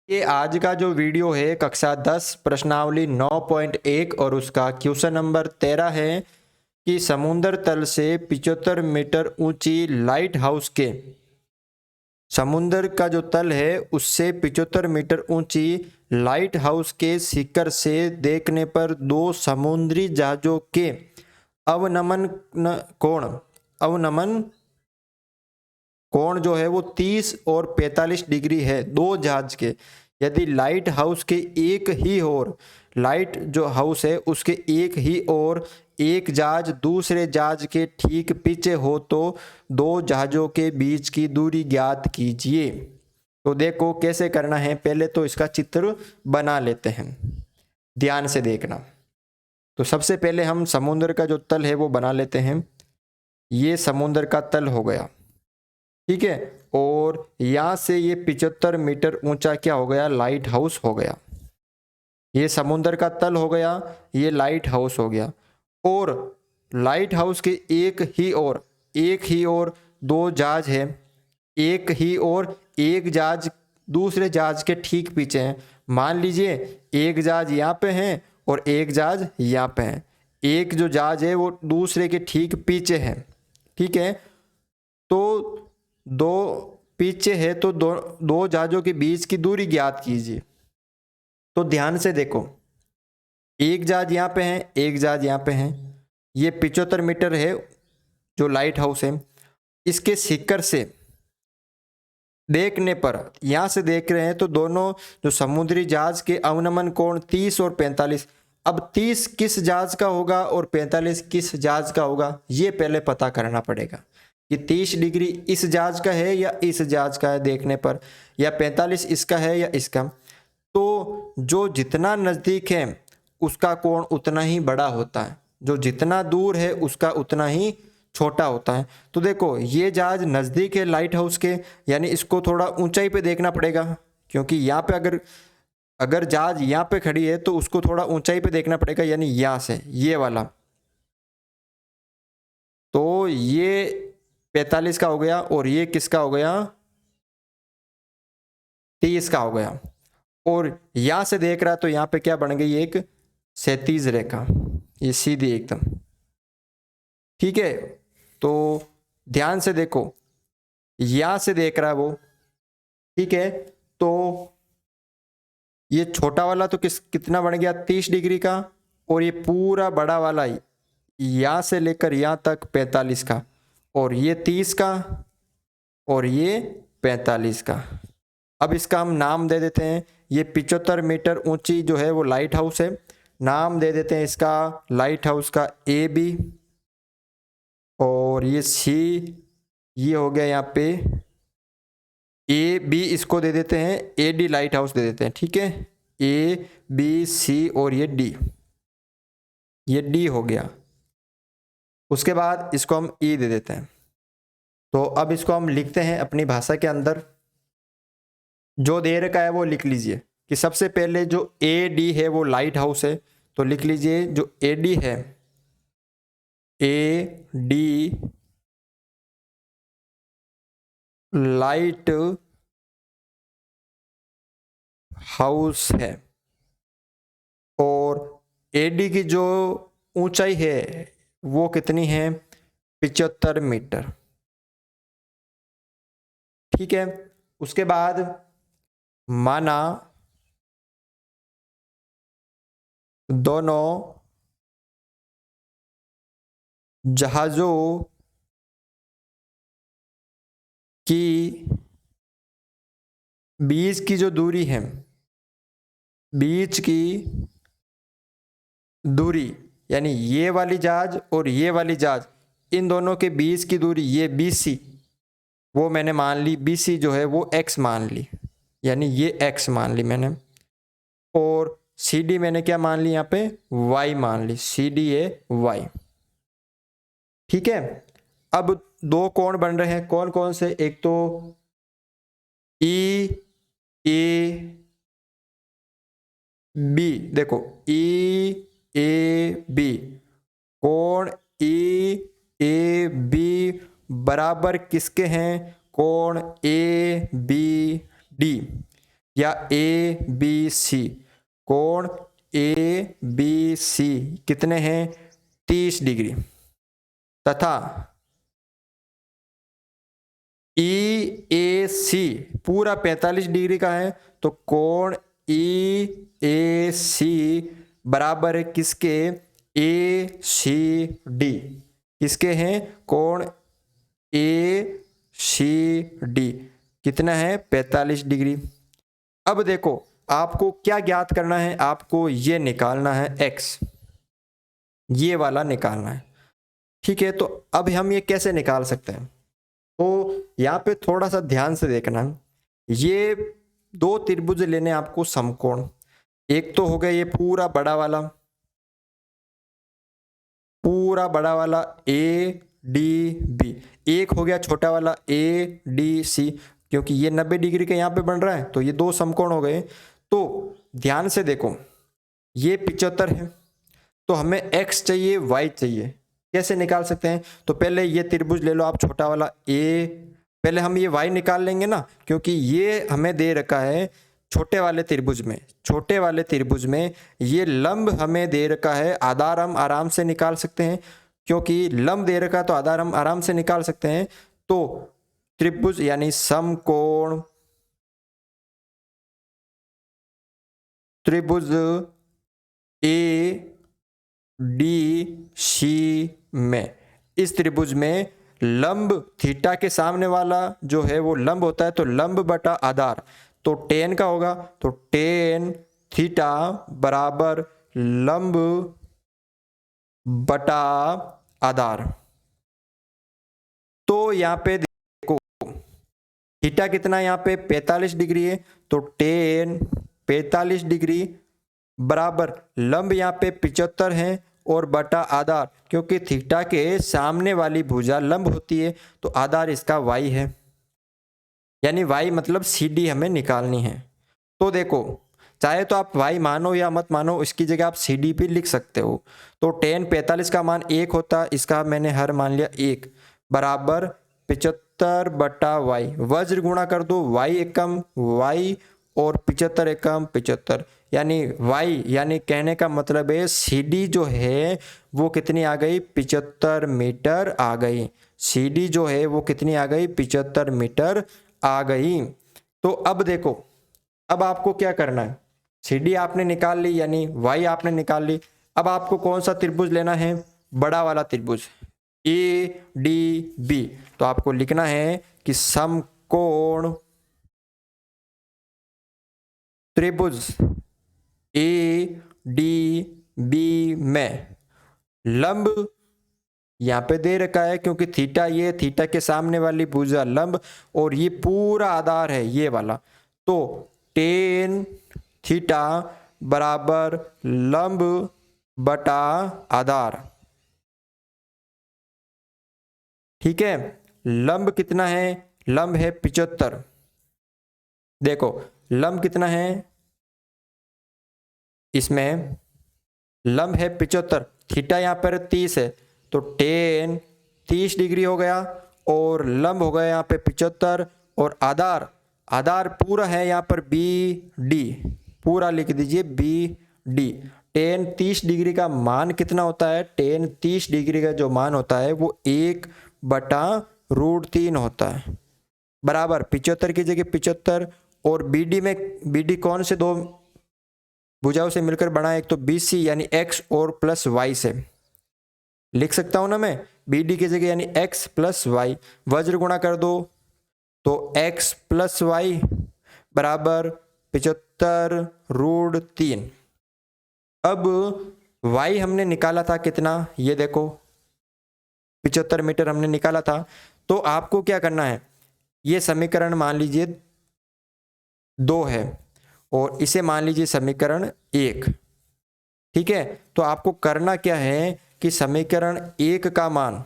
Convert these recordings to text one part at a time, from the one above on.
ये आज का जो वीडियो है कक्षा 10 प्रश्नावली 9.1 और उसका क्वेश्चन नंबर 13 है कि समुद्र तल से 75 मीटर ऊंची लाइट हाउस के समुद्र का जो तल है उससे 75 मीटर ऊंची लाइट हाउस के शिखर से देखने पर दो समुद्री जहाजों के अवनमन कोण अवनमन कोण जो है वो 30 और 45 डिग्री है दो जहाज के। यदि लाइट हाउस के एक ही ओर लाइट जो हाउस है उसके एक ही ओर एक जहाज दूसरे जहाज के ठीक पीछे हो तो दो जहाजों के बीच की दूरी ज्ञात कीजिए। तो देखो कैसे करना है, पहले तो इसका चित्र बना लेते हैं, ध्यान से देखना। तो सबसे पहले हम समुद्र का जो तल है वो बना लेते हैं। ये समुद्र का तल हो गया, ठीक है। और यहां से ये 75 मीटर ऊंचा क्या हो गया, लाइट हाउस हो गया। ये समुद्र का तल हो गया, ये लाइट हाउस हो गया। और लाइट हाउस के एक ही और दो जहाज है, एक ही और एक जहाज दूसरे जहाज के ठीक पीछे हैं। मान लीजिए एक जहाज यहाँ पे है और एक जहाज यहाँ पे है। एक जो जहाज है वो दूसरे के ठीक पीछे है, ठीक है। तो दो पीछे है तो दो जहाजों के बीच की दूरी ज्ञात कीजिए। तो ध्यान से देखो, एक जहाज यहाँ पे है, एक जहाज यहाँ पे है। ये 75 मीटर है जो लाइट हाउस है। इसके शिखर से देखने पर, यहाँ से देख रहे हैं तो दोनों जो समुद्री जहाज के अवनमन कोण 30 और 45। अब 30 किस जहाज का होगा और 45 किस जहाज का होगा, ये पहले पता करना पड़ेगा कि 30 डिग्री इस जहाज का है या इस जहाज का है देखने पर, या 45 इसका है या इसका। तो जो जितना नज़दीक है उसका कोण उतना ही बड़ा होता है, जो जितना दूर है उसका उतना ही छोटा होता है। तो देखो ये जहाज नज़दीक है लाइट हाउस के, यानी इसको थोड़ा ऊंचाई पे देखना पड़ेगा, क्योंकि यहाँ पे अगर अगर जहाज यहाँ पे खड़ी है तो उसको थोड़ा ऊंचाई पे देखना पड़ेगा, यानी यहाँ से ये वाला। तो ये 45 का हो गया और ये किसका हो गया, 30 का हो गया। और यहां से देख रहा तो यहाँ पे क्या बन गई, एक क्षैतिज रेखा, ये सीधी एकदम, ठीक है। तो ध्यान से देखो, यहां से देख रहा है वो, ठीक है। तो ये छोटा वाला तो कितना बन गया, 30 डिग्री का। और ये पूरा बड़ा वाला यहां से लेकर यहां तक 45 का, और ये 30 का और ये 45 का। अब इसका हम नाम दे देते हैं। ये 75 मीटर ऊंची जो है वो लाइट हाउस है, नाम दे देते हैं इसका लाइट हाउस का ए बी। और ये सी, ये हो गया यहाँ पे ए बी, इसको दे देते हैं ए डी, लाइट हाउस दे देते हैं, ठीक है। ए बी सी और ये डी हो गया। उसके बाद इसको हम ई दे देते हैं। तो अब इसको हम लिखते हैं अपनी भाषा के अंदर, जो दे रखा है वो लिख लीजिए। कि सबसे पहले जो ए डी है वो लाइट हाउस है, तो लिख लीजिए जो ए डी है, ए डी लाइट हाउस है। और एडी की जो ऊंचाई है वो कितनी है, 75 मीटर, ठीक है। उसके बाद माना दोनों जहाजों की बीच की जो दूरी है, बीच की दूरी यानी ये वाली जहाज और ये वाली जहाज, इन दोनों के बीच की दूरी ये BC, वो मैंने मान ली BC जो है वो x मान ली, यानी ये x मान ली मैंने। और CD मैंने क्या मान ली, यहाँ पे y मान ली, CD है y, ठीक है। अब दो कोण बन रहे हैं, कौन कौन से, एक तो EAB, देखो EAB, कोण EAB बराबर किसके हैं, कोण ABD। या ए बी सी, कोण ए बी सी कितने हैं 30 डिग्री, तथा ई ए सी पूरा 45 डिग्री का है, तो कोण ई ए सी बराबर है किसके, ए सी डी, किसके हैं, कोण ए सी डी कितना है 45 डिग्री। अब देखो आपको क्या ज्ञात करना है, आपको ये निकालना है x, ये वाला निकालना है, ठीक है। तो अब हम ये कैसे निकाल सकते हैं, तो यहाँ पे थोड़ा सा ध्यान से देखना, ये दो त्रिभुज लेने आपको समकोण, एक तो हो गया ये पूरा बड़ा वाला ए डी बी, एक हो गया छोटा वाला ए डी सी, क्योंकि ये 90 डिग्री के यहाँ पे बन रहा है, तो ये दो समकोण हो गए। तो ध्यान से देखो ये 75 है, तो हमें x चाहिए y चाहिए, कैसे निकाल सकते हैं, तो पहले ये त्रिभुज ले लो आप छोटा वाला ए, पहले हम ये y निकाल लेंगे ना, क्योंकि ये हमें दे रखा है छोटे वाले त्रिभुज में ये लंब हमें दे रखा है, आधार हम आराम से निकाल सकते हैं, क्योंकि लंब दे रखा है तो आधार हम आराम से निकाल सकते हैं। तो त्रिभुज यानी समकोण त्रिभुज ए डी सी में, इस त्रिभुज में लंब थीटा के सामने वाला जो है वो लंब होता है, तो लंब बटा आधार, तो टेन का होगा, तो टेन थीटा बराबर लंब बटा आधार। तो यहाँ पे देखो थीटा कितना यहाँ पे 45 डिग्री है, तो टेन 45 डिग्री बराबर लंब यहाँ पे 75 है और बटा आधार, क्योंकि थीटा के सामने वाली भुजा लंब होती है, तो आधार इसका y है, यानी y मतलब CD हमें निकालनी है। तो देखो चाहे तो आप y मानो या मत मानो, इसकी जगह आप CD भी लिख सकते हो। तो टेन 45 का मान 1 होता, इसका मैंने हर मान लिया 1 बराबर 75 बटा y, वज्र गुणा कर दो, y एकम y और 75 एकम 75, यानी y यानी कहने का मतलब है CD जो है वो कितनी आ गई 75 मीटर आ गई, CD जो है वो कितनी आ गई 75 मीटर आ गई। तो अब देखो अब आपको क्या करना है, CD आपने निकाल ली यानी y आपने निकाल ली, अब आपको कौन सा त्रिभुज लेना है, बड़ा वाला त्रिभुज ए डी बी, तो आपको लिखना है कि समकोण त्रिभुज ए डी बी में लंब यहाँ पे दे रखा है, क्योंकि थीटा ये थीटा के सामने वाली भुजा लंब और ये पूरा आधार है ये वाला, तो टेन थीटा बराबर लंब बटा आधार, ठीक है। लंब कितना है, लंब है 75, देखो लंब कितना है, इसमें लंब है 75, थीटा यहाँ पर 30 है, तो टेन 30 डिग्री हो गया और लंब हो गया यहाँ पे 75, और आधार पूरा है यहाँ पर बी डी, पूरा लिख दीजिए बी डी। टेन 30 डिग्री का मान कितना होता है, टेन 30 डिग्री का जो मान होता है वो 1/√3 होता है, बराबर 75 की जगह 75, और बी डी में बी डी कौन से दो भुजाओं से मिलकर बना है, एक तो बी सी यानी x और प्लस y से लिख सकता हूं ना मैं, बी डी की जगह यानी x प्लस वाई, वज्र गुणा कर दो, तो x प्लस वाई बराबर 75√3। अब y हमने निकाला था कितना, ये देखो 75 मीटर हमने निकाला था, तो आपको क्या करना है, ये समीकरण मान लीजिए 2 है और इसे मान लीजिए समीकरण 1, ठीक है। तो आपको करना क्या है कि समीकरण 1 का मान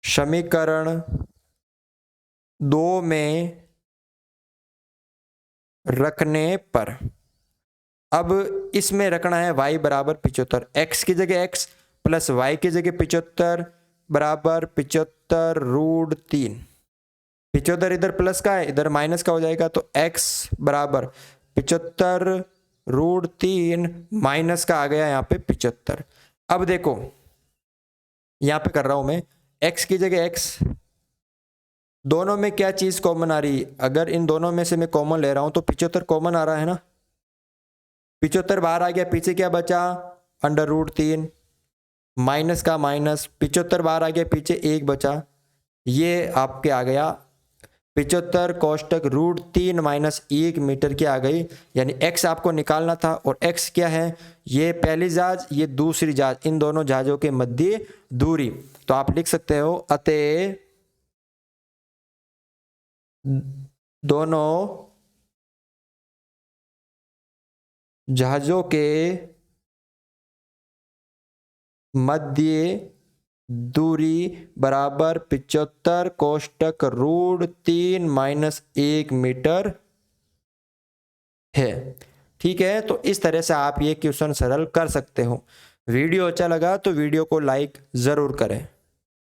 समीकरण 2 में रखने पर, अब इसमें रखना है y बराबर 75, x की जगह x प्लस y की जगह 75 बराबर 75√3। 75 इधर प्लस का है, इधर माइनस का हो जाएगा, तो x बराबर 75√3 माइनस का आ गया यहाँ पे 75। अब देखो यहाँ पे कर रहा हूं मैं x की जगह x, दोनों में क्या चीज कॉमन आ रही है? अगर इन दोनों में से मैं कॉमन ले रहा हूं तो 75 कॉमन आ रहा है ना, 75 बाहर आ गया, पीछे क्या बचा? √3 माइनस का माइनस, 75 बाहर आ गया, पीछे 1 बचा, ये आपके आ गया 75 कोष्टक √3 माइनस 1 मीटर की आ गई। यानी x आपको निकालना था, और x क्या है? ये पहली जहाज, ये दूसरी जहाज, इन दोनों जहाजों के मध्य दूरी। तो आप लिख सकते हो अतः दोनों जहाजों के मध्य दूरी बराबर 75 कोष्टक √3 माइनस 1 मीटर है। ठीक है, तो इस तरह से आप ये क्वेश्चन सरल कर सकते हो। वीडियो अच्छा लगा तो वीडियो को लाइक जरूर करें।